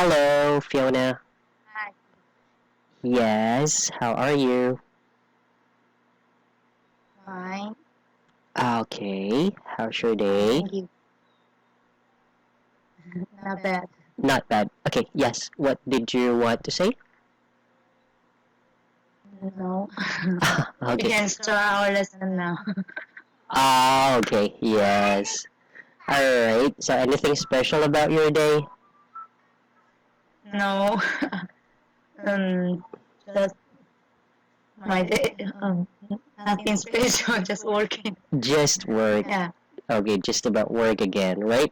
Hello, Fiona. Hi, Yes, how are you? fine. Okay, how's your day? Thank you. Not bad. Not bad. Okay, yes, what did you want to say? No. We Okay. can start our lesson now. Okay, yes. Alright, so anything special about your day? No. um, just my day. Nothing special. Just working. Just work. Yeah. Okay, just about work again, right?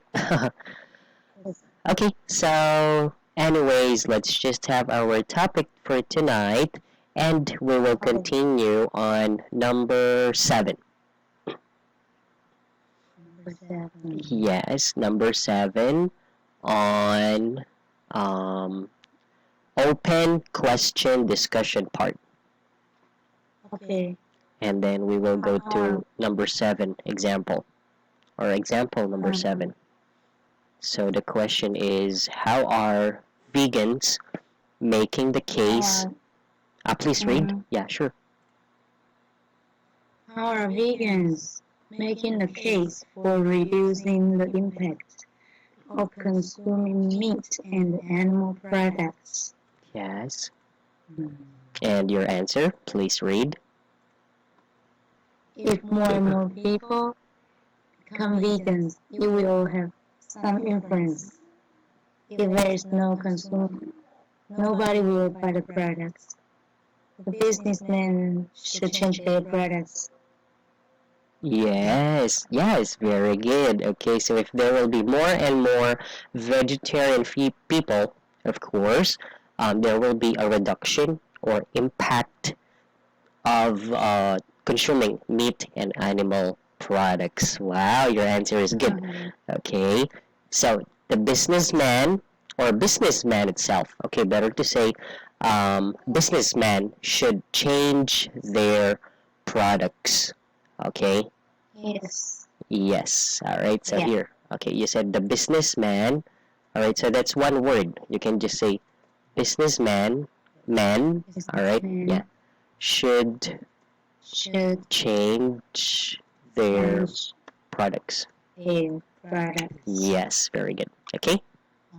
Okay, so anyways, let's just have our topic for tonight and we will Okay. continue on number 7. Number 7. Yes, number 7 on um, open question discussion part. Okay. And then we will go Uh, to number 7 example or example number um, 7. So the question is, how are vegans making the how case? are Please read. mhm. Yeah, sure. How are vegans making the case for reducing the impact of consuming meat and animal products? Yes. Mm. And your answer, please read. If more and more people become vegans, it will have some influence. If there is no consumer, nobody will buy the products. The businessmen should change their products. Yes, yes, very good. Okay, so if there will be more and more vegetarian people, of course, there will be a reduction or impact of consuming meat and animal products. Wow, your answer is good. Okay, so the businessman or businessman itself, okay, better to say, businessman should change their products. Okay, Yes. yes, all right, so Yeah. here, okay, you said the businessman, all right, so that's one word. You can just say businessman, man, all right, yeah, Businessmen should should change their change products. their products. Yes, very good. Okay,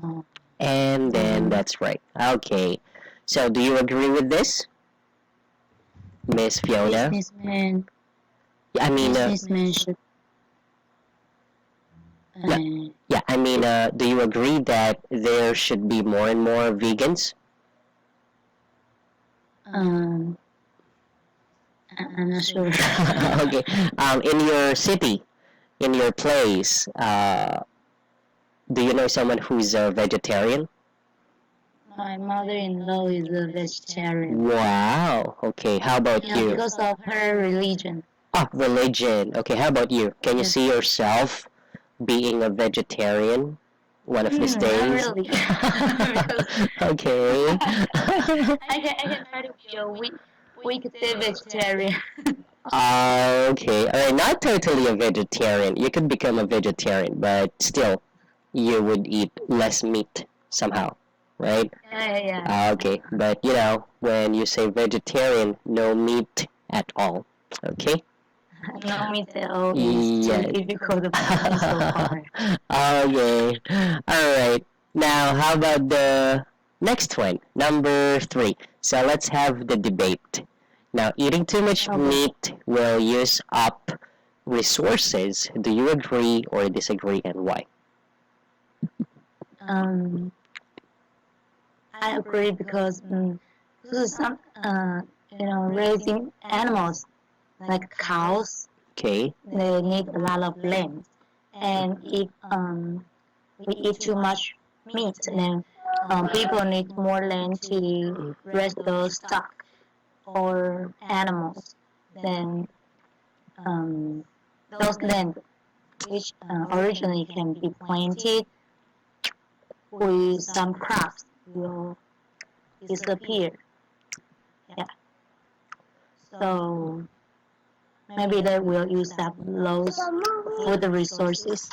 Uh, and then then that's right. Okay, so do you agree with this, Miss Fiona? businessmen Yeah, I mean, businessmen should no, uh, yeah, I mean, do you agree that there should be more and more vegans? um I'm not sure. Okay, in your city, in your place, do you know someone who's a vegetarian? My mother-in-law is a vegetarian. Wow. Okay, how about Yeah, you? because of her religion. Religion. Okay, how about you? Can you Yes. see yourself being a vegetarian one of these Not days? really. Because Okay. I can try to be a we could say vegetarian. Okay. All right. Not totally a vegetarian. You could become a vegetarian, but still, you would eat less meat somehow, right? Yeah. Okay. But when you say vegetarian, no meat at all. Okay. No meat at all is too Yes. difficult for me so far. Okay. All right. Now, how about the next one, number 3? So let's have the debate. Now, eating too much Okay. meat will use up resources. Do you agree or disagree, and why? Um, I agree because some raising animals like cows, Okay. they need a lot of land, and if we eat too much meat, then people need more land to raise those stock or animals. Then um, those land which originally can be planted with some crops will disappear. Yeah. So maybe they will use up those food resources.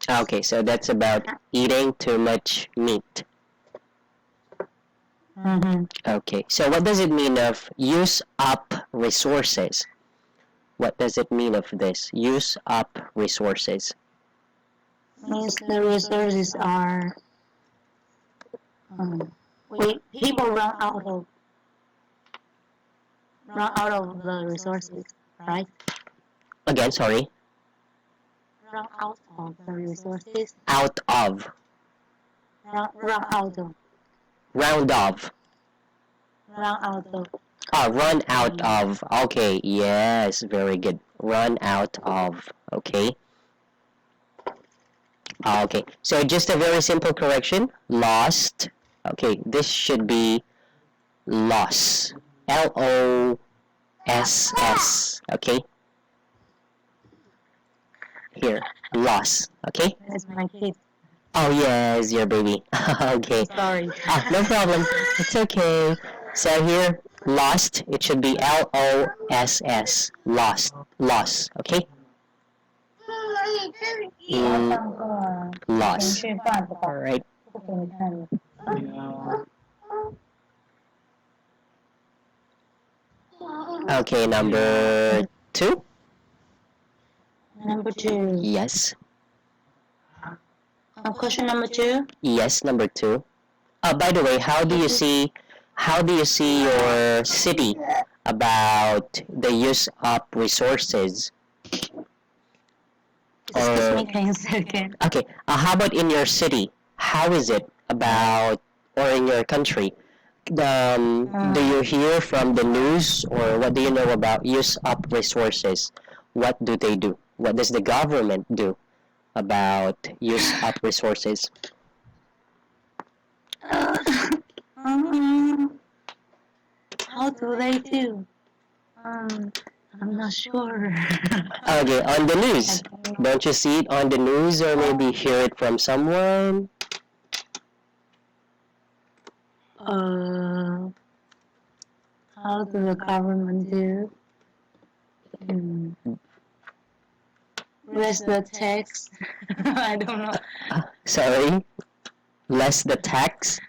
Okay, so that's about eating too much meat. Mm-hmm. Okay, so what does it mean of use up resources? What does it mean of this? Use up resources. Means the resources are people run out of the resources, right? Again, sorry. Run out of the resources. Out of. Run out of. Round of. Run out of. Run out of. Okay, yes, very good. Run out of. Okay. Okay, so just a very simple correction. Lost. Okay, this should be loss. Loss. Okay, here. Loss. Okay. That's my kid. Oh, yes, your baby. Okay. Sorry. No problem. It's okay. So here, lost, it should be Loss. Lost. Loss. Okay? Loss. Alright. Okay, number 2? Number 2. Yes. Question number 2. Yes, number 2. By the way, how do you see your city about the use of resources? Excuse me, can you say again? Okay, how about in your city? How is it about, or in your country? Do you hear from the news, or what do you know about use of resources? What do they do? What does the government do about use of resources? How do they do? I'm not sure. Okay, on the news. Don't you see it on the news, or maybe hear it from someone? How do the government do? Raise the tax? I don't know. Sorry, less the tax?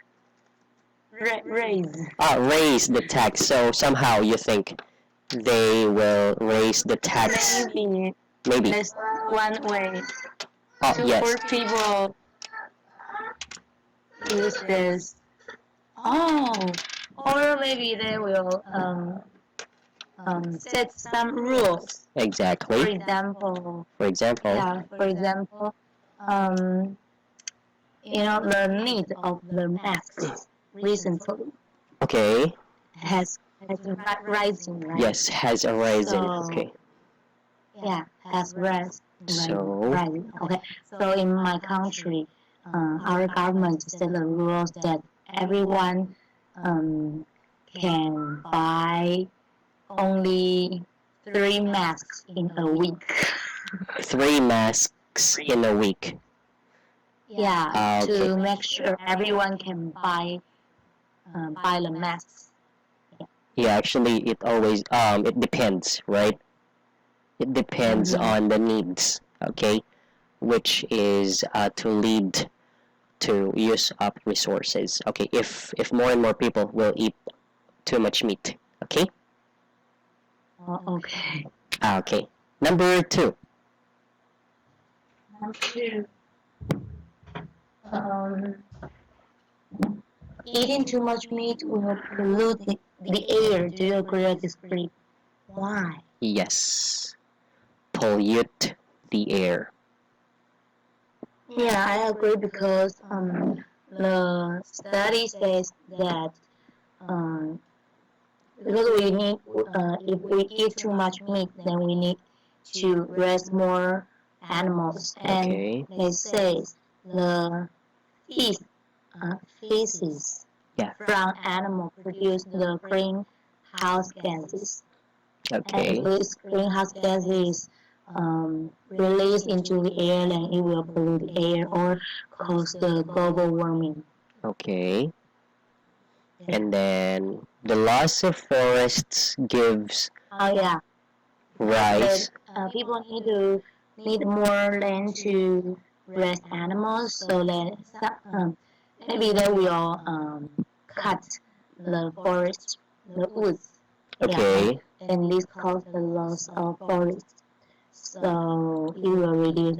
Raise. Raise the tax. So somehow you think they will raise the tax. Maybe. That's one way. Oh, To yes. poor people use this. Oh, or maybe they will set some rules. For Exactly. example, For example. yeah, for example, um, the need of the masks recently Okay. has rising, right? Yes, has arisen. So, Okay. yeah, has rise, So, rising. Okay, so in my country, our government set the rules that everyone can buy only 3 masks in a week. 3 masks in a week. Yeah, Okay. to make sure everyone can buy the masks. Yeah, actually, it depends, right? It depends on the needs, okay? Which is to lead to use up resources. Okay, if more and more people will eat too much meat, okay? Okay. Okay. Number 2. Number 2. Eating too much meat will pollute the air. Do you agree or disagree? Why? Yes. Pollute the air. Yeah, I agree because the study says that because we need if we eat too much meat, then we need to raise more animals, and Okay. they say the feces feces Yeah. from animal produce the greenhouse gases, and Okay. if this greenhouse gases released into the air, then it will pollute the air or cause the global warming. Okay. And then the loss of forests gives Oh yeah, rise. people need more land to raise animals, so that maybe they will cut the forest, the woods. Okay. Yeah, and this causes the loss of forest. So it will reduce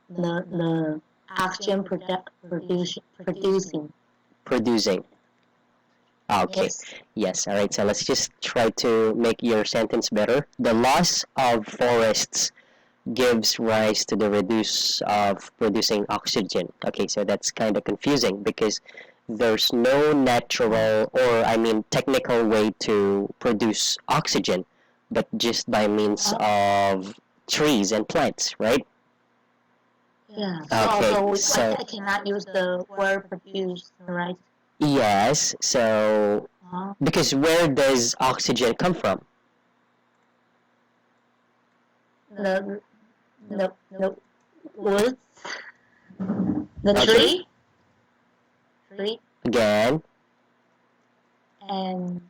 the oxygen producing. Producing. Okay. Yes. Yes. All right. So let's just try to make your sentence better. The loss of forests gives rise to the reduce of producing oxygen. Okay, so that's kind of confusing because there's no natural or I mean technical way to produce oxygen, but just by means of trees and plants, right? Yeah. Okay, So so I cannot use the word produce, right? yes, so because where does oxygen come from? The the woods, the Okay. tree, Again, and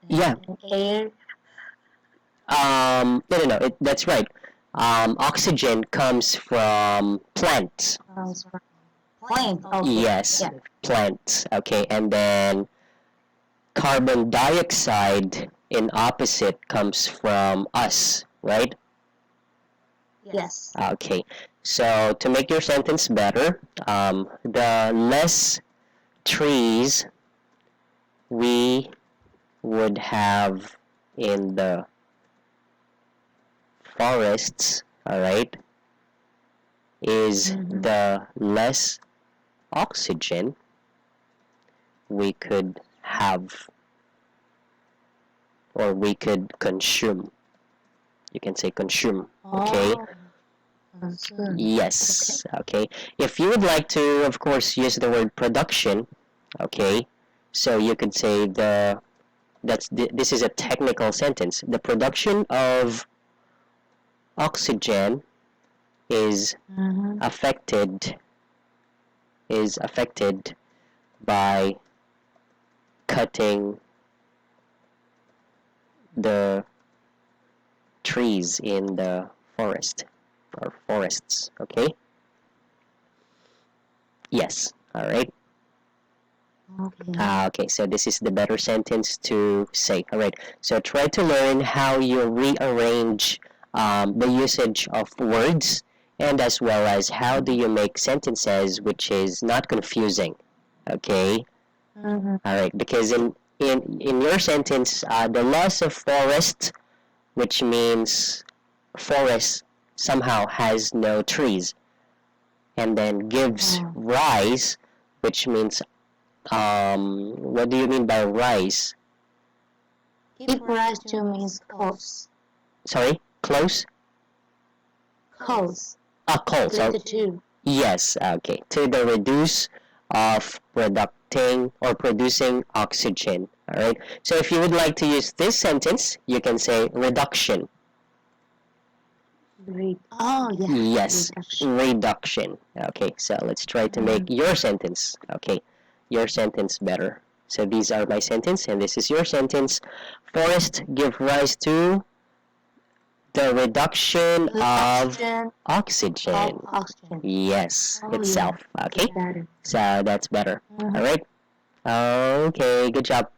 yeah. air. No. That's right. Oxygen comes from plants. Plant. Okay. Yes, Yeah. plants. Okay, and then carbon dioxide in opposite comes from us, right? Yes. Okay, so to make your sentence better, the less trees we would have in the forests, all right, is the less oxygen we could have or we could consume. You can say consume, okay? Yes, okay. If you would like to, of course, use the word production, okay, so you could say this is a technical sentence. The production of oxygen is affected by cutting the trees in the forest or forests, okay? Yes, all right. Okay, so this is the better sentence to say. All right, so try to learn how you rearrange the usage of words and as well as how do you make sentences which is not confusing. Okay, all right, because in your sentence, the loss of forest, which means forest somehow has no trees, and then gives rise, which means what do you mean by rise? Give rise to means cause. Sorry, close? Cause. Close. Related to. Yes, okay. To the reduce of producing or producing oxygen. All right. So if you would like to use this sentence, you can say reduction. Oh, yeah. Yes, reduction. Okay, so let's try to make your sentence. Okay, your sentence better. So these are my sentence, and this is your sentence. Forest give rise to the reduction of oxygen. Yes, itself. Okay, so that's better. All right. Okay, good job.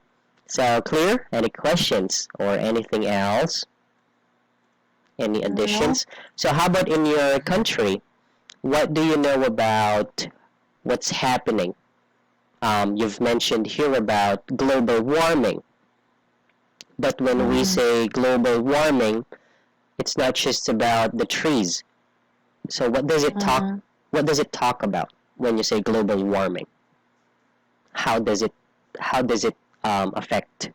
So clear? Any questions or anything else? Any additions? So how about in your country? What do you know about what's happening? You've mentioned here about global warming. But when we say global warming, it's not just about the trees. So what does it talk? What does it talk about when you say global warming? How does it? How does it affect?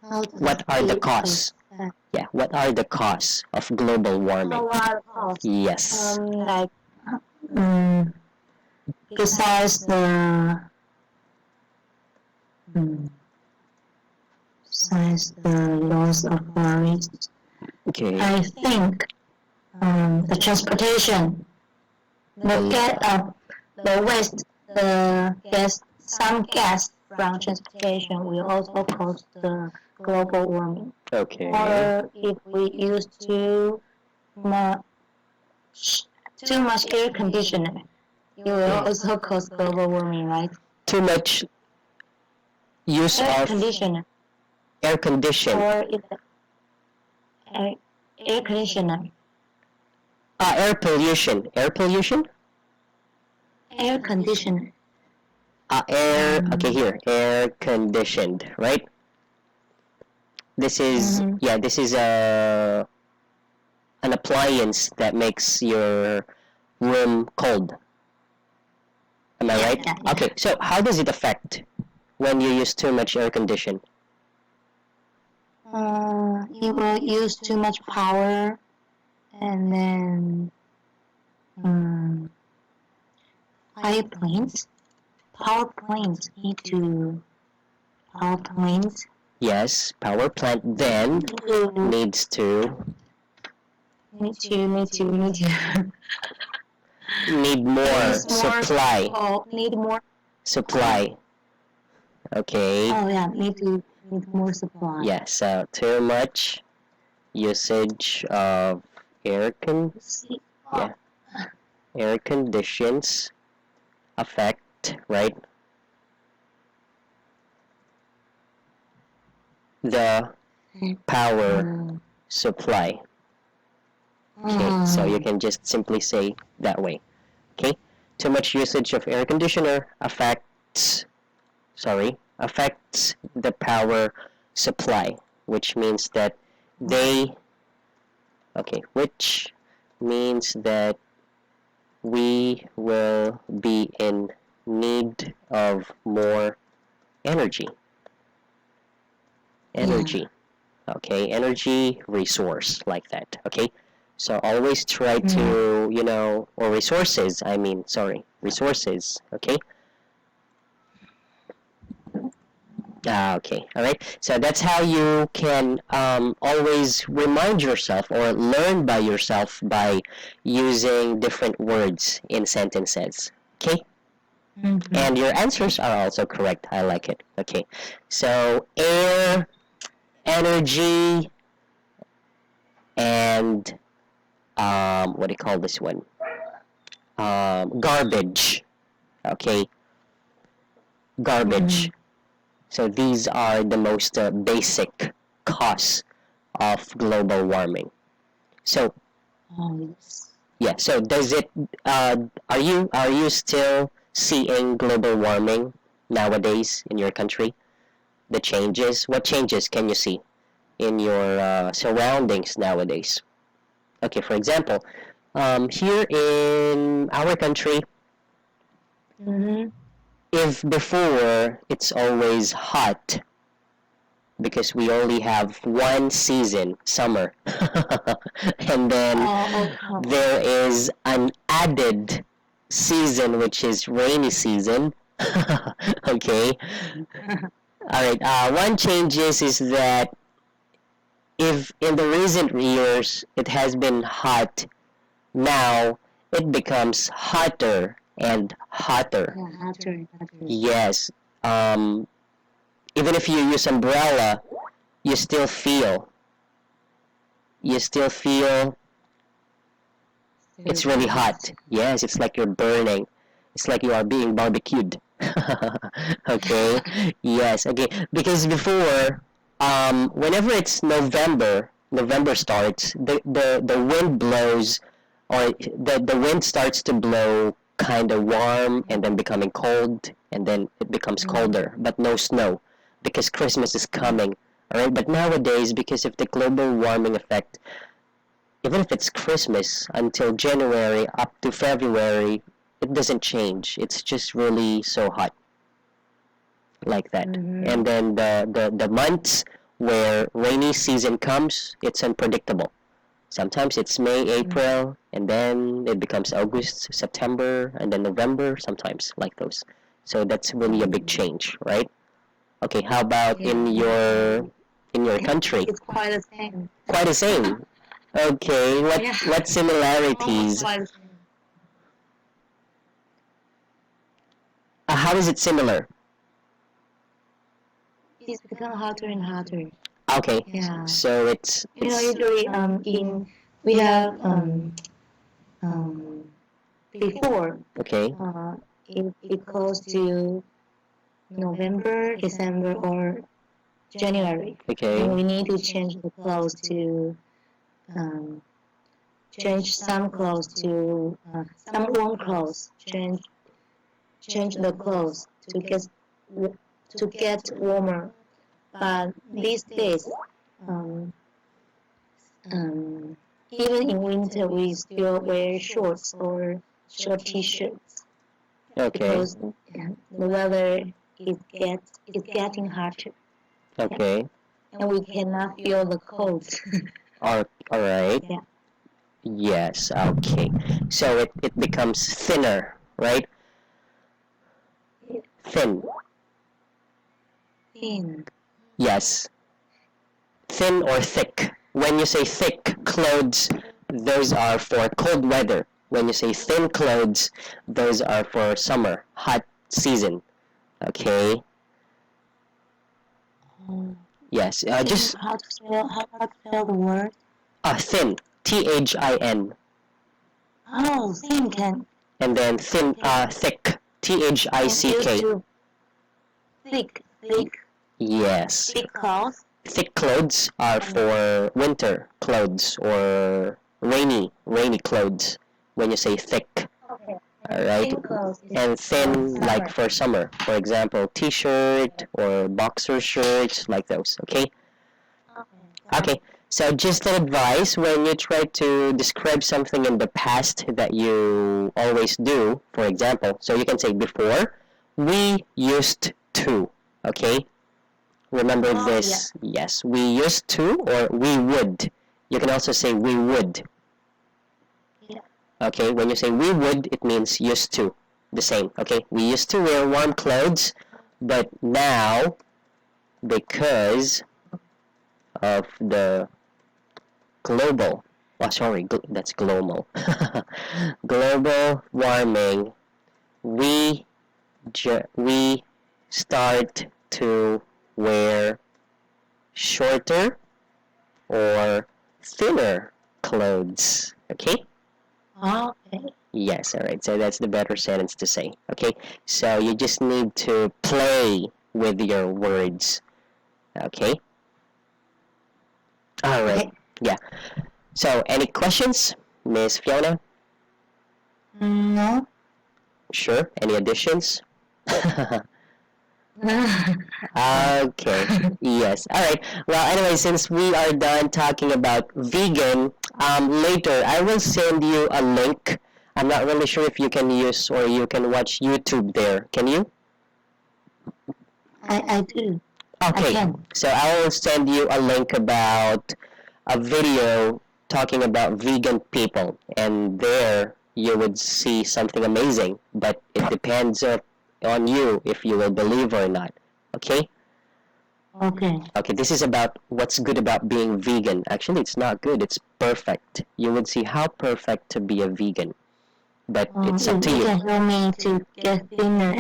What are the causes? Yeah, what are the causes of global warming? Yes. Like besides the loss of forest, Okay. I think the transportation, the waste, the gas, some gas from transportation will also cause the global warming. Okay. Or if we use too much air conditioner, it will also cause global warming, right? Too much use Air of conditioner, air condition. or if air, air conditioner, Air pollution. Air pollution? air conditioner. Okay, here. Air conditioned, right? This is, yeah, this is an appliance that makes your room cold. Am I right? Yeah. Okay, so how does it affect when you use too much air condition? You will use too much power, and then fire planes, power planes need to power planes Yes, power plant then needs to need more supply. Need more. Supply. Okay. Oh yeah, need more supply. Yeah, so too much usage of yeah, air conditions affect, right, the power supply. Okay, so you can just simply say that way. Okay, too much usage of air conditioner affects the power supply, which means that which means that we will be in need of more energy. Okay, energy resource, like that. Okay, so always try to, or resources, resources. Okay. Okay, all right. So that's how you can always remind yourself or learn by yourself by using different words in sentences. Okay? And your answers are also correct. I like it. Okay. So air, energy, and what do you call this one? Garbage. Okay. Garbage. So these are the most basic cause of global warming. So yeah. So does it? Are you still seeing global warming nowadays in your country? The changes. What changes can you see in your surroundings nowadays? Okay. For example, here in our country, if before it's always hot because we only have one season, summer, and then there is an added season which is rainy season. Okay. All right. One changes is that if in the recent years it has been hot, now it becomes hotter and hotter. Yes. Even if you use umbrella, you still feel it's really hot. Yes, it's like you're burning. It's like you are being barbecued. Okay. Yes. Okay. Because before, whenever it's November starts, the wind blows, or the wind starts to blow kind of warm and then becoming cold, and then it becomes colder, but no snow because Christmas is coming. All right. But nowadays, because of the global warming effect, even if it's Christmas until January up to February, it doesn't change. It's just really so hot, like that. And then the months where rainy season comes, it's unpredictable. Sometimes it's May, April, and then it becomes August, September, and then November, sometimes, like those. So that's really a big change, right? Okay, how about in your country? It's quite the same. Quite the same. Okay, what similarities? How is it similar? it's become hotter and hotter. Okay. Yeah. So it's Usually in we have um before okay. it goes to November, December, or January, and Okay. we need to change the clothes to um, change some clothes to some warm clothes. Change the clothes to get warmer. But these days, um, um, even in winter, we still wear shorts or short T-shirts Okay. because the weather is getting hotter, Okay. and we cannot feel the cold. All right. Yeah. Yes. Okay. So it becomes thinner, right? Thin. Thin. Yes. Thin or thick. When you say thick clothes, those are for cold weather. When you say thin clothes, those are for summer, hot season. Okay. Yes. Just How to spell the word? thin. Thin. Oh, thin can And then thin. Thick. used Thick. to thick Yes. thick cloth. Thick clothes are for winter clothes or rainy clothes. When you say thick, Okay. all right. Thin clothes is And thin summer. like for summer, for example, t-shirt or boxer shorts like those. Okay. Okay. So just an advice when you try to describe something in the past that you always do, for example, so you can say before, we used to. Okay. Remember Oh, this. Yes, we used to or we would. You can also say we would. Yeah. Okay, when you say we would, it means used to. The same. Okay, we used to wear warm clothes, but now, because of the global, oh sorry, that's global. Global warming, we we start to wear shorter or thinner clothes. Okay? Okay. Yes, alright. So that's the better sentence to say. Okay? So you just need to play with your words. Okay? Alright. Okay. Yeah. So any questions, Miss Fiona? No. Sure. Any additions? No. Okay. Yes. All right. Well, anyway, since we are done talking about vegan, later I will send you a link. I'm not really sure if you can use or you can watch YouTube there. Can you? I do. I Okay. can. So I will send you a link about a video talking about vegan people, and there you would see something amazing. But it depends on you if you will believe or not. Okay. Okay. Okay, this is about what's good about being vegan. Actually, it's not good. It's perfect. You would see how perfect to be a vegan. But it's up You to you. can help me to get thinner.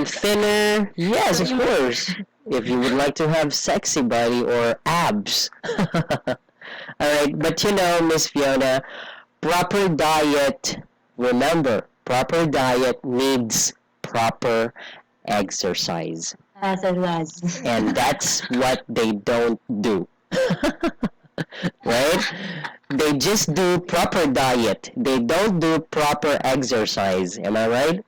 Thinner, yes, of course. If you would like to have sexy body or abs. Alright, but you know, Miss Fiona, proper diet, remember, proper diet needs proper exercise. Exercise. And that's what they don't do. Right? They just do proper diet. They don't do proper exercise. Am I right?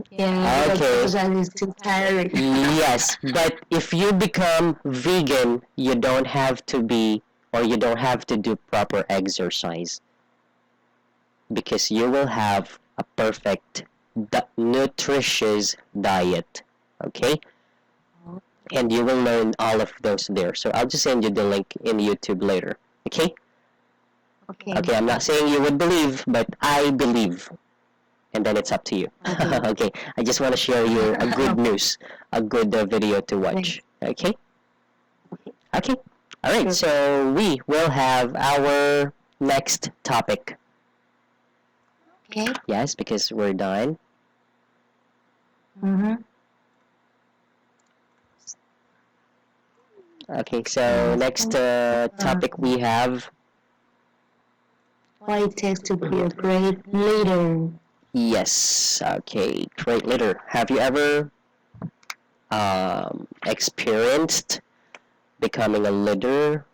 Yeah, because Okay. exercise is too tiring. Yes, but if you become vegan, you don't have to be or you don't have to do proper exercise because you will have a perfect nutritious diet. Okay? And you will learn all of those there. So I'll just send you the link in YouTube later. Okay? Okay. Okay, I'm not saying you would believe, but I believe. And then it's up to you. Okay. Okay, I just want to share you a good news, a good video to watch. Okay? Okay. All right, Sure. so we will have our next topic. Okay. Yes, because we're done. Mm-hmm. Okay, so Yes. next topic we have. What it takes to be a great leader. Yes, okay, great leader. Have you ever experienced becoming a leader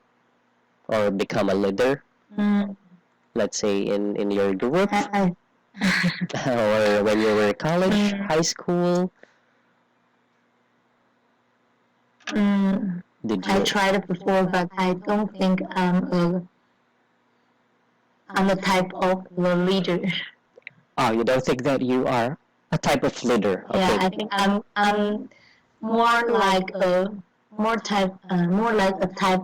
or become a leader? Mm, Let's say in your group I, or when you were in college, mm, high school. Did I you? tried it before, but I don't think I'm a type of the leader. Oh, you don't think that you are a type of leader? Yeah, Okay. I think I'm more like a type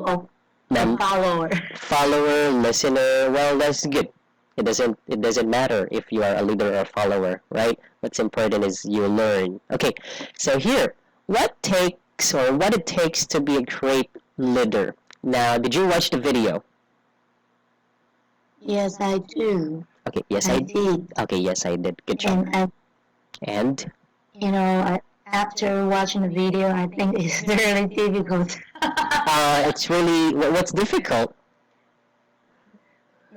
of a Mem- follower. follower, listener. Well, that's good. It doesn't matter if you are a leader or a follower, right? What's important is you learn. Okay, so here, what it takes to be a great leader. Now, did you watch the video? Yes, I do. Okay, yes I I did, okay, yes I did. Good job. And after watching the video, I think it's really difficult. it's really what's difficult.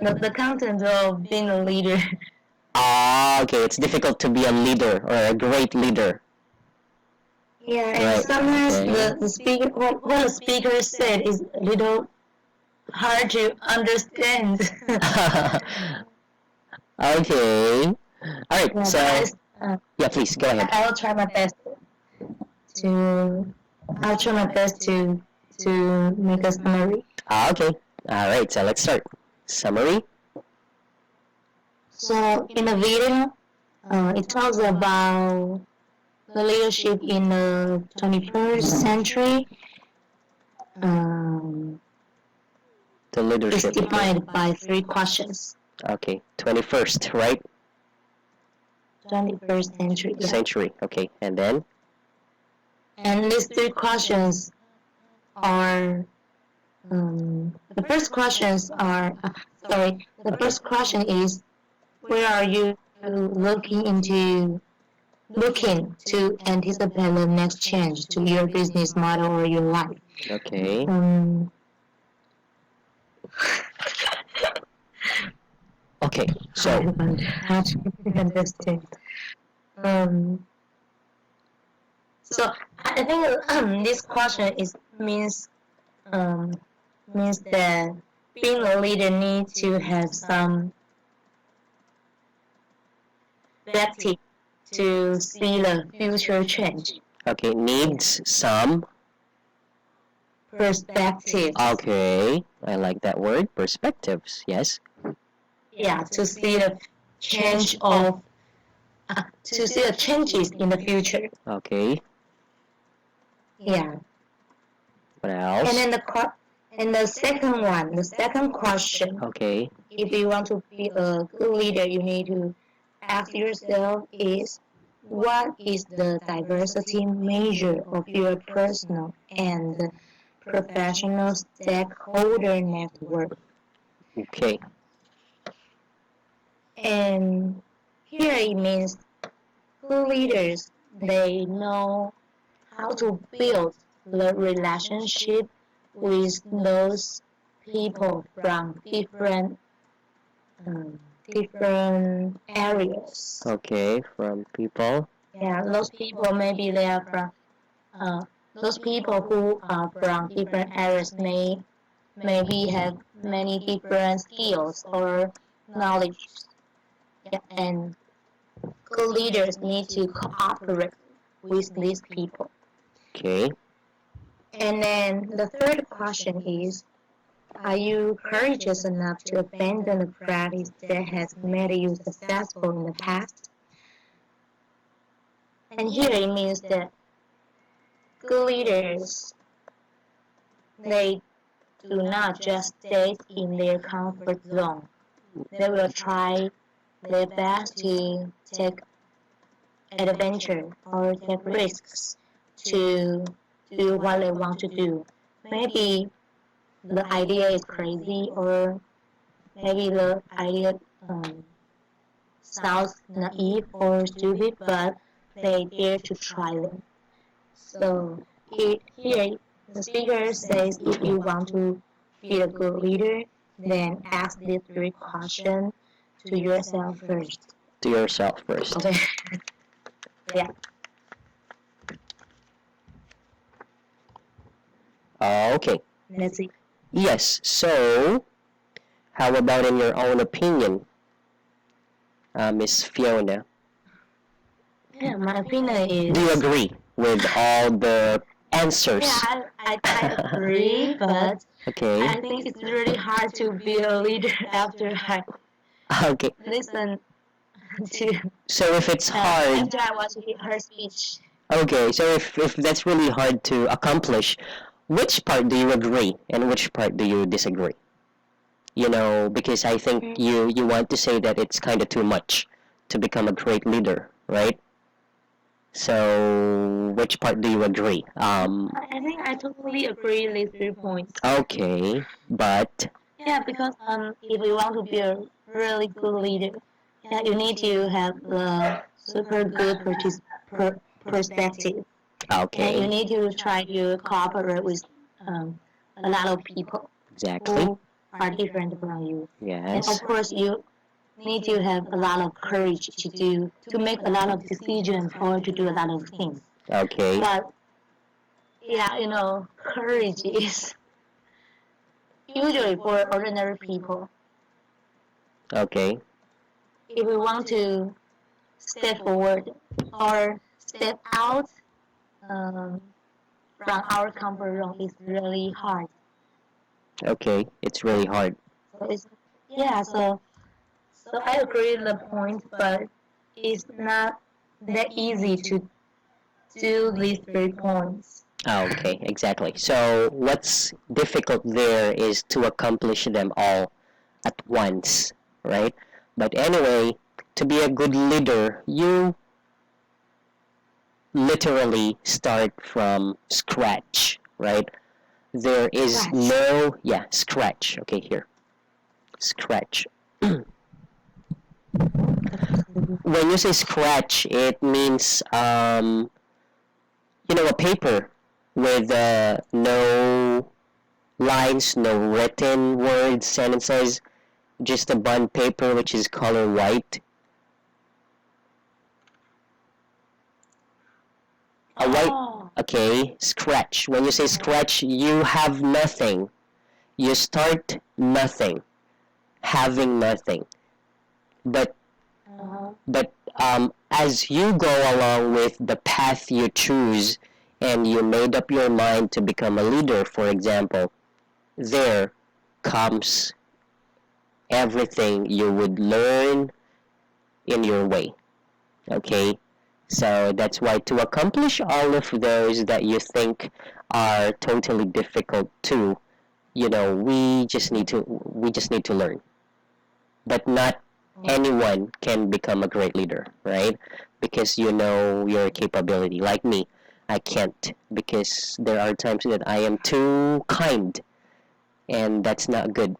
The content of being a leader. Ah, okay, it's difficult to be a leader or a great leader. Yeah, and Right. sometimes Okay. the speaker, what the speaker said is a little hard to understand. Okay. All right. Yeah, So yeah, please go ahead. I'll try my best to I'll try my best to make a summary. Ah, okay. All right. So let's start. Summary. So in the video, it talks about the leadership in the 21st century. Um, The is leadership. Okay. defined by three questions. Okay. 21st, right? 21st century. Yeah. Century. Okay. And then. And these three questions are the first questions are sorry. The first question is where are you looking to anticipate the next change to your business model or your life? Okay. Okay. So. How to understand? Um, so I think this question um, means that being a leader needs to have some perspective to see the future change. Okay. Needs some. Perspective. Okay. I like that word. Perspectives. Yes. Yeah, to see the change of to see the changes in the future. Okay. Yeah. What else? And then the second question, Okay. if you want to be a good leader, you need to ask yourself is what is the diversity measure of your personal and professional stakeholder network? Okay. And here it means good leaders, they know how to build the relationship with those people from different areas. Okay. From people. Yeah, those people maybe they are from those people who are from different areas maybe have many different skills or knowledge. Yeah, and good leaders need to cooperate with these people. Okay. And then the third question is, are you courageous enough to abandon a practice that has made you successful in the past? And here it means that good leaders, they do not just stay in their comfort zone. They will try their best to take adventure or take risks to do what they want to do. Maybe the idea is crazy or maybe the idea sounds naive or stupid, but they dare to try them. So here The speaker says if you want to be a good leader, then ask these three questions to yourself first. To yourself first. Okay. Yeah. Okay. That's it. Yes. So, how about in your own opinion, Miss Fiona? Yeah, my opinion is. Do you agree with all the answers? Yeah, I agree, but Okay. I think it's really hard to be a leader after I Okay. listen to So if it's hard, after I watch her speech. okay. So if that's really hard to accomplish, which part do you agree and which part do you disagree? You know, because I think you want to say that it's kind of too much to become a great leader, right? So which part do you agree? I think I totally agree with 3 points. Okay, but Yeah, because if you want to be a really good leader, yeah, you need to have a super good perspective, and you okay, need to try to cooperate with um, a lot of people exactly. who are different from you. And Yes. of course, you need to have a lot of courage to make a lot of decisions or to do a lot of things. Okay. But yeah, courage is usually for ordinary people. Okay. If we want to step forward or step out um, from our comfort zone, it's really hard. Okay. It's really hard. So it's yeah. So I agree with the point, but it's not that easy to do these 3 points. Okay, exactly. So what's difficult there is to accomplish them all at once, right? But anyway, to be a good leader, you literally start from scratch, right? There is Scratch. no, yeah, scratch. Okay, here. Scratch. When you say scratch, it means, a paper with no lines, no written words, sentences, just a bond paper which is color white. A white, Oh. okay, scratch. When you say scratch, you have nothing. You start nothing, having nothing. But but as you go along with the path you choose and you made up your mind to become a leader, for example, there comes everything you would learn in your way. Okay? So that's why to accomplish all of those that you think are totally difficult too, we just need to learn. But not anyone can become a great leader, right? Because you know your capability. Like me, I can't because there are times that I am too kind and that's not good.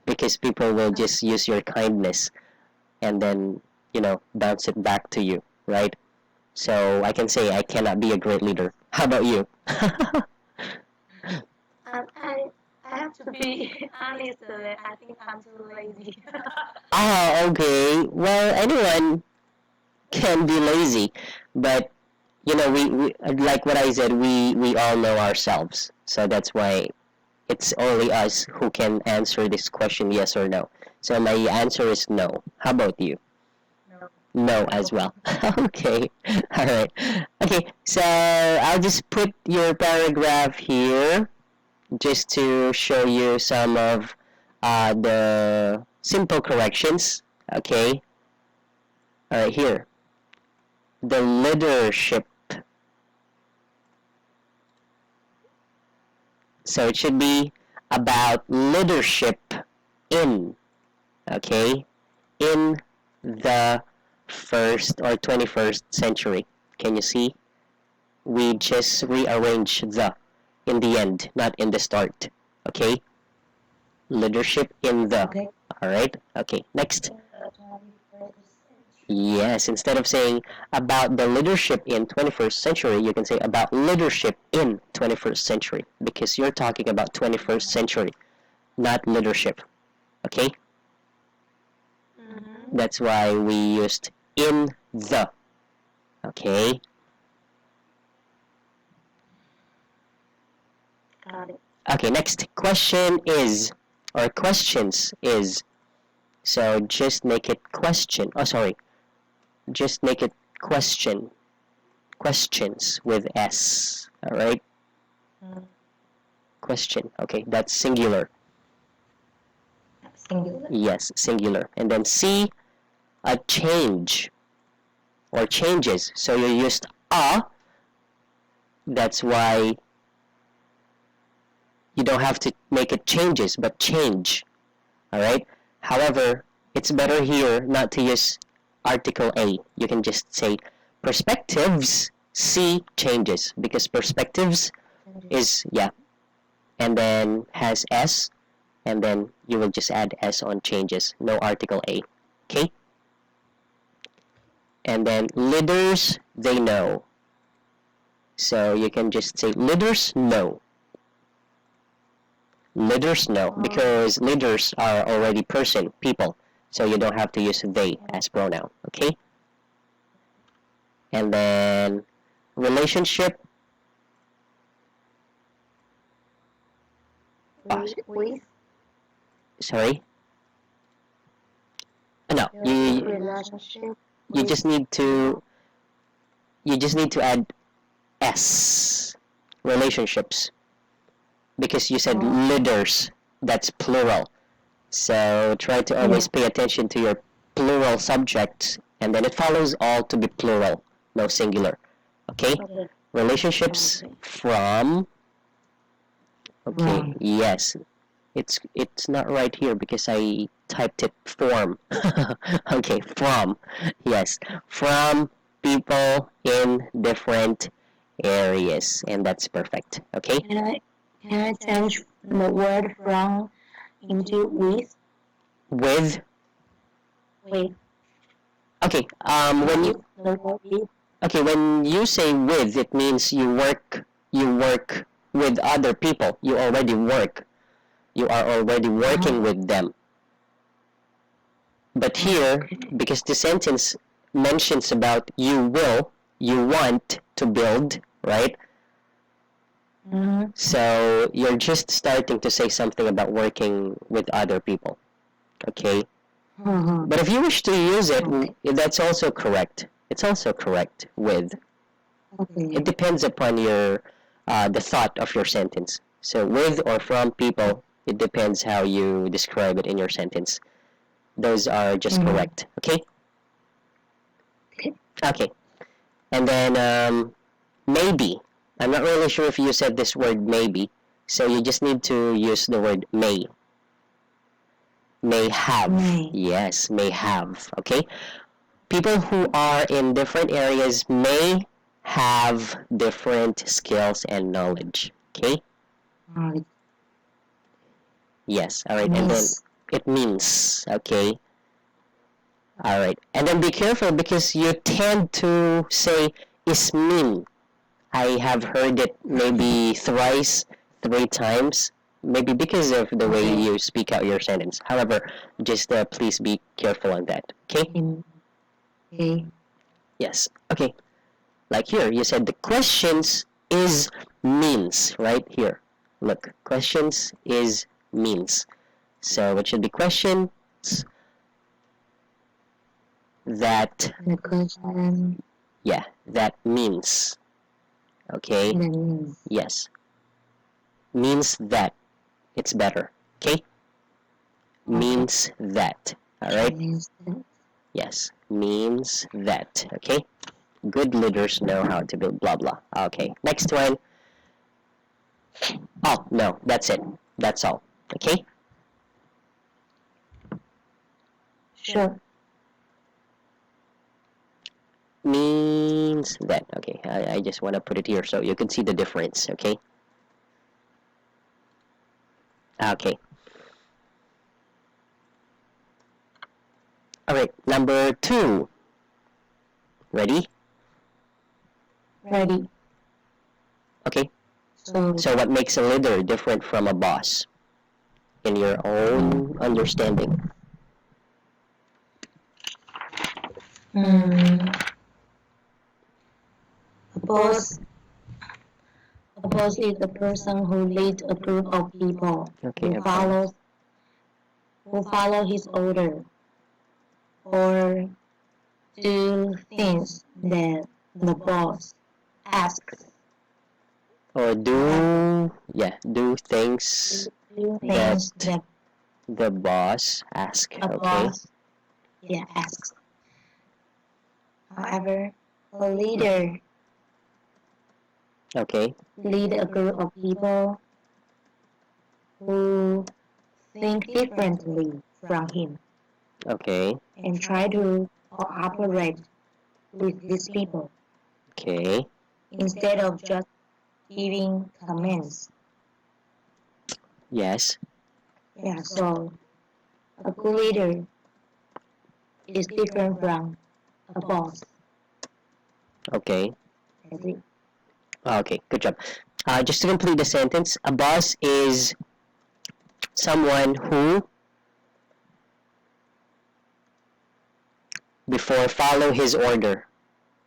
Because people will just use your kindness and then, bounce it back to you, right? So I can say I cannot be a great leader. How about you? I have to be honest. I think I'm too lazy. Okay. Well, anyone can be lazy, but we like what I said. We all know ourselves, so that's why it's only us who can answer this question, yes or no. So my answer is no. How about you? No. No as well. Okay. All right. Okay. So I'll just put your paragraph here just to show you some of the simple corrections. Okay. All right. Here. The leadership. So it should be about leadership in. Okay. In the first or 21st century. Can you see? We just rearrange the in the end, not in the start. Okay? Leadership in the. Okay. Alright? Okay, next. Yes, instead of saying about the leadership in 21st century, you can say about leadership in 21st century because you're talking about 21st century, not leadership. Okay? Mm-hmm. That's why we used in the. Okay? Got it. Okay, next question is, or questions is, so just make it question. Oh, sorry. Just make it question. Questions with S. Alright? Mm. Question. Okay, that's singular. Singular. Yes, singular. And then C, a change or changes. So you used a. That's why you don't have to make it changes, but change. Alright? However, it's better here not to use article A. You can just say perspectives C changes because perspectives is, yeah, and then has S, and then you will just add S on changes. No article A. Okay? And then leaders, they know. So you can just say leaders know. Leaders know because leaders are already person, people. So you don't have to use they as pronoun. Okay? And then relationship. With Sorry. No, relationship. you just need to add S, relationships, because you said leaders. That's plural. So try to always pay attention to your plural subjects, and then it follows all to be plural, no singular. Okay? Okay. Relationships from. Okay, yes. It's not right here because I typed it form. Okay, from. Yes, from people in different areas, and that's perfect. Okay? Can I change the word from into with? With. With. Okay, when you The word with. okay, when you say with, it means you work with other people. You already work. You are already working with them. But here, because the sentence mentions about you want to build, right? Mm-hmm. So you're just starting to say something about working with other people. Okay? Mm-hmm. But if you wish to use it, that's also correct. It's also correct with. Okay. It depends upon your the thought of your sentence. So with or from people, it depends how you describe it in your sentence. Those are just correct. Okay? Okay. And then maybe. I'm not really sure if you said this word maybe. So you just need to use the word may. May have. May. Yes, may have. Okay? People who are in different areas may have different skills and knowledge. Okay? Yes. All right. And then it means. Okay? All right. And then be careful because you tend to say is mean. I have heard it maybe thrice, 3 times, maybe because of the way you speak out your sentence. However, just please be careful on that. Okay? Okay. Yes. Okay. Like here, you said the questions is means, right? Here. Look, questions is means. So it should be questions that, The question. yeah, that means. Okay? That means. Yes. Means that. It's better. Okay? Means that. Alright? Means that. Yes. Means that. Okay? Good leaders know how to build blah blah. Okay. Next one. Oh, no. That's it. That's all. Okay? Sure. Means that. Okay. I just want to put it here so you can see the difference. Okay? Okay. Alright. Number 2. Ready? Ready. Okay. So, So what makes a leader different from a boss? In your own understanding. mm, a boss, a boss is the person who leads a group of people Okay. who follow his order or do things that the boss asks. Or do things Do that things that the boss ask. a Okay. boss asks. However, a leader Okay. lead a group of people who think differently from him Okay. and try to cooperate with these people Okay. instead of just giving commands. Yes. Yeah, so a good leader is different from a boss. Okay. That's it. Okay. Good job. Just to complete the sentence, a boss is someone who, before follow his order.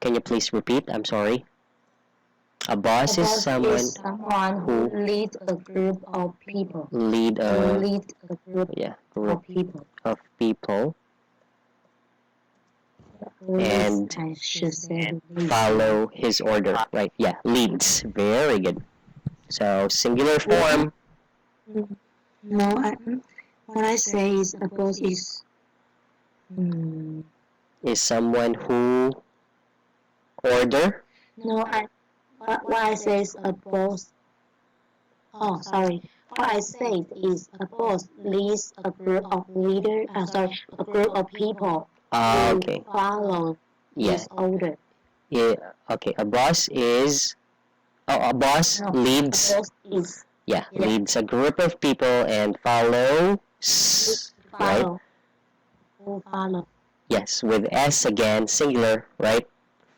Can you please repeat? I'm sorry. A A boss is boss someone is someone who leads a group of people. lead Who a leads a group group of people. of people Leads, and I should say, leads. follow his order. Right? Yeah. Leads. Very good. So singular form. No, what I say is a boss is mm, Is someone who order. no, what I say is a boss. Oh, sorry. What I said is a boss leads a group of leader. Sorry, a group of people who Okay. follow Yeah. his order. Yeah. Okay. A boss is. Oh, a boss No, leads. a boss is Leads a group of people and follows. Right. follow. Who follow? Yes. With S again, singular. Right.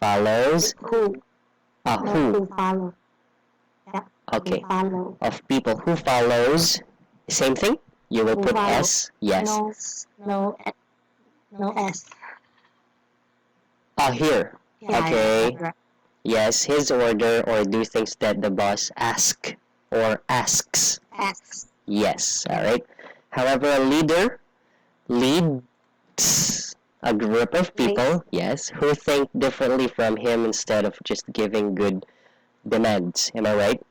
Follows. Who? No, Who? who follow? Yeah. Okay. Who follow? Of people who follows. Same thing. You will Who put follow? S. Yes. No, no S. Here. Yeah, Okay. right. Yes, his order or do things that the boss ask or asks. Asks. Yes, all right. However, a leader leads a group of people, yes, who think differently from him instead of just giving good demands. Am I right?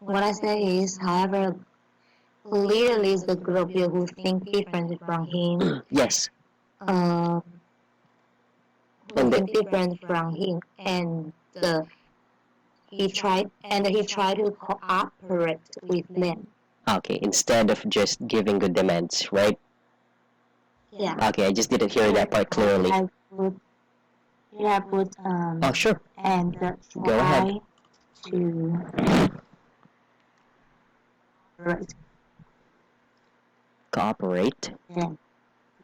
What I say is, however, a leader leads the group of people who think differently from him. Yes. Um, who And think different from him, and he tried to cooperate with them. okay, instead of just giving good demands, right? Yeah. Okay, I just didn't hear that part clearly. I put Oh, sure. and Go ahead. try to cooperate Cooperate them.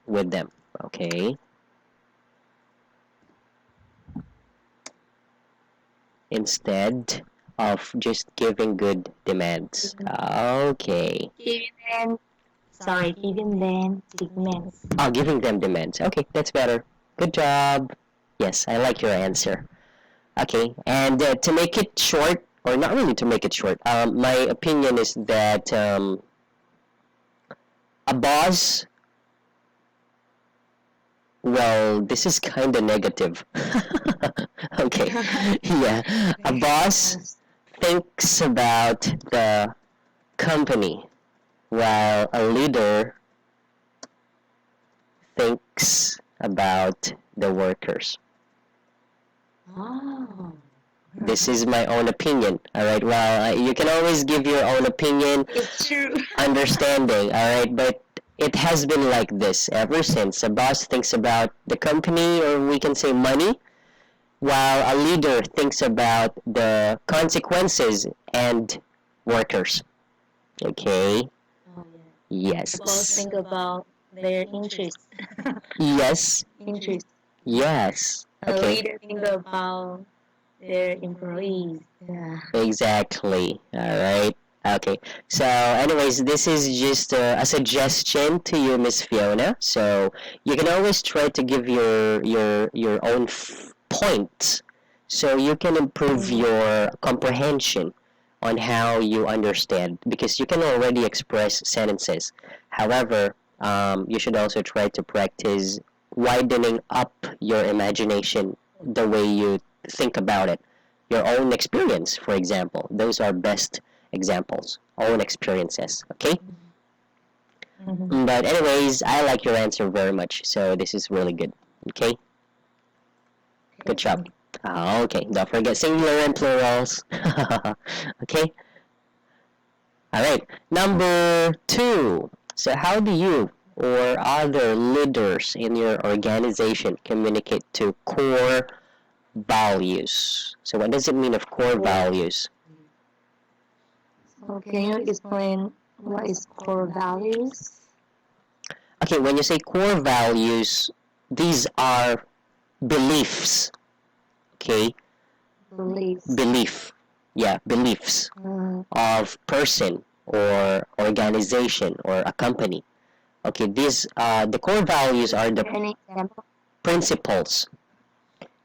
with them. Okay. Instead of just giving good demands. Okay. Giving them demands. Oh, giving them demands. Okay, that's better. Good job. Yes, I like your answer. Okay, and to make it short, or not really to make it short, my opinion is that a boss, well, this is kind of negative. Okay, yeah. A boss thinks about the company, while a leader thinks about the workers. Oh. This is my own opinion. All right. Well, you can always give your own opinion, It's true. understanding. All right, but it has been like this ever since. A boss thinks about the company, or we can say money, while a leader thinks about the consequences and workers. Okay. Oh, Yes. both think about their interests. Yes. Interest. Yes. A Okay. leader think about their employees. Yeah. Exactly. All right. Okay. So, anyways, this is just a suggestion to you, Miss Fiona. So you can always try to give your own points, so you can improve Mhm. your comprehension on how you understand, because you can already express sentences. However, you should also try to practice widening up your imagination, the way you think about it, your own experience, for example. Those are best examples, own experiences. Okay. Mhm. But anyways, I like your answer very much, so this is really good. Okay. Good job. Okay, don't forget singular and plurals. Okay. All right. Number 2. So how do you or other leaders in your organization communicate to core values? So what does it mean of core values? So can you explain what is core values? Okay, when you say core values, these are beliefs. Okay, Beliefs. belief. Yeah, beliefs of person or organization or a company. Okay, these the core values are the Any example? principles.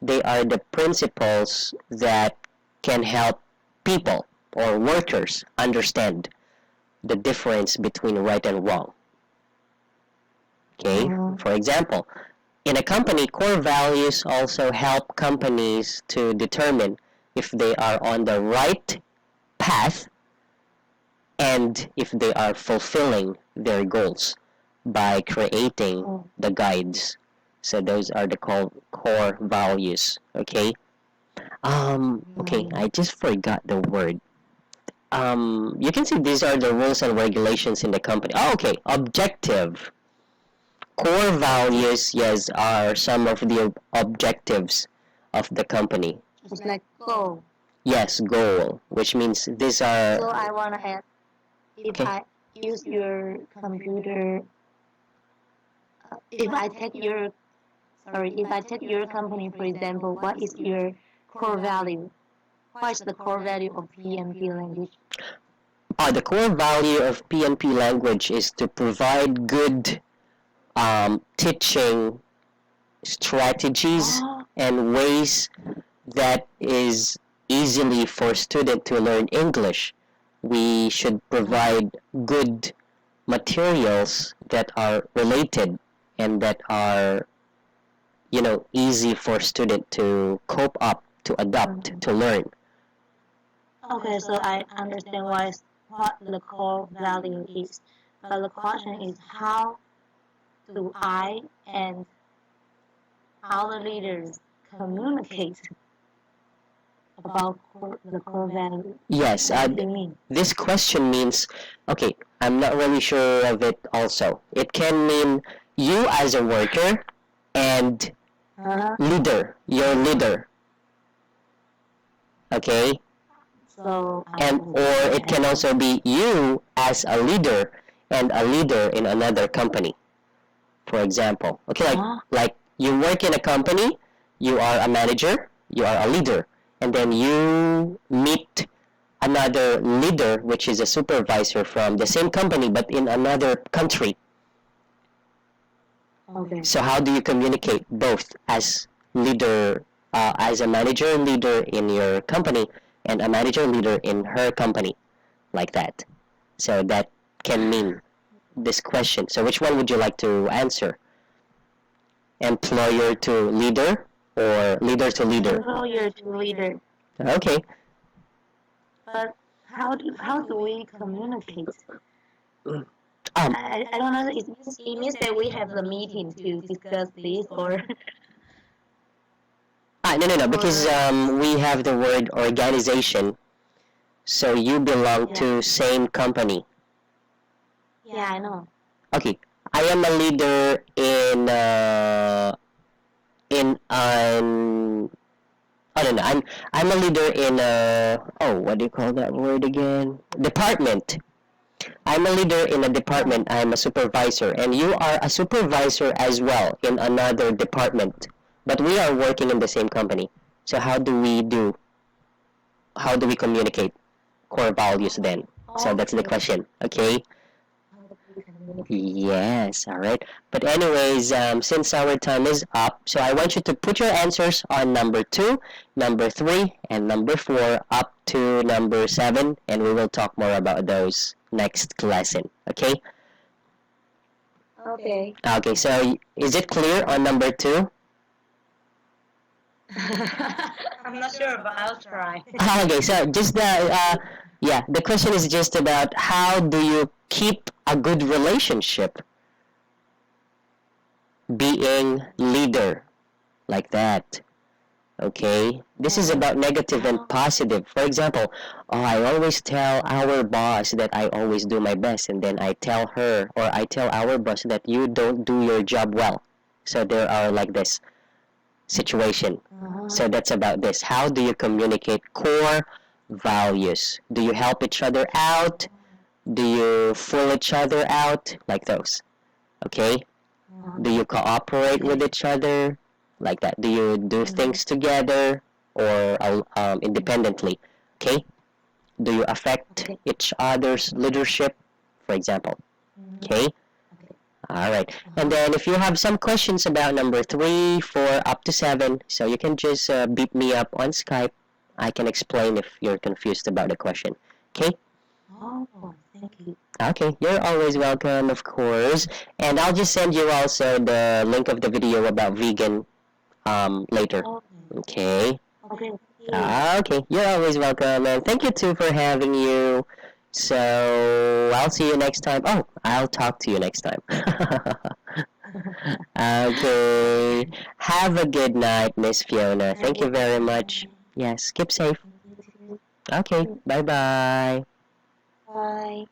They are the principles that can help people or workers understand the difference between right and wrong. Okay, for example, in a company, core values also help companies to determine if they are on the right path and if they are fulfilling their goals by creating the guides. So those are the core values. Okay. Okay. I just forgot the word. You can see these are the rules and regulations in the company. Oh, okay. Objective. Core values, yes, are some of the objectives of the company. It's like goal. Yes, goal, which means these are. So I want to ask, if Okay. I use your computer, if I take your, sorry, if I take your company, for example, what is your core value? What is the core value of PMP language? The core value of PNP language is to provide good teaching strategies and ways that is easily for student to learn English. We should provide good materials that are related and that are, easy for student to cope up, to adopt, to learn. Okay, so I understand what the core value is. But the question is, how do I and our leaders communicate about the core value? Yes, What do you mean? this question means, okay, I'm not really sure of it also. It can mean you as a worker and leader, your leader. Okay? So And or it can also be you as a leader and a leader in another company. For example, okay, like you work in a company, you are a manager, you are a leader, and then you meet another leader, which is a supervisor from the same company but in another country. Okay. So how do you communicate both as leader, as a manager and leader in your company, and a manager and leader in her company, like that? So that can mean this question. So which one would you like to answer? Employer to leader or leader to leader? Employer to leader. Okay. But how do we communicate? Um, I don't know. It means that we have the meeting to discuss this, or no, because we have the word organization, so you belong to same company. yeah, I know. Okay, I am a leader in an I don't know. I'm a leader in what do you call that word again? Department. I'm a leader in a department. I'm a supervisor, and you are a supervisor as well in another department, but we are working in the same company. So how do we communicate core values then? So that's the question. Okay. Yes, all right. But anyways, since our time is up, so I want you to put your answers on number 2, number 3, and number 4 up to number 7, and we will talk more about those next lesson. Okay? Okay. Okay, so is it clear on number 2? I'm not sure, but I'll try. Okay, so just the question is just about how do you keep a good relationship being leader like that. Okay, this is about negative and positive. For example, oh, I always tell our boss that I always do my best, and then I tell her or I tell our boss that you don't do your job well. So there are like this situation. So that's about this. How do you communicate core values? Do you help each other out? Do you fool each other out? Like those. Okay? Do you cooperate with each other? Like that. Do you do things together or independently? Okay? Do you affect each other's leadership, for example? Okay? All right. And then if you have some questions about number 3, 4, up to 7, so you can just beat me up on Skype. I can explain if you're confused about the question. Okay? Oh, thank you. Okay, you're always welcome, of course. And I'll just send you also the link of the video about vegan later. Okay? Okay. Okay, you're always welcome. And thank you, too, for having you. So, I'll see you next time. Oh, I'll talk to you next time. Okay. Have a good night, Miss Fiona. Thank you very much. Yes, keep safe. Okay, bye-bye. Bye.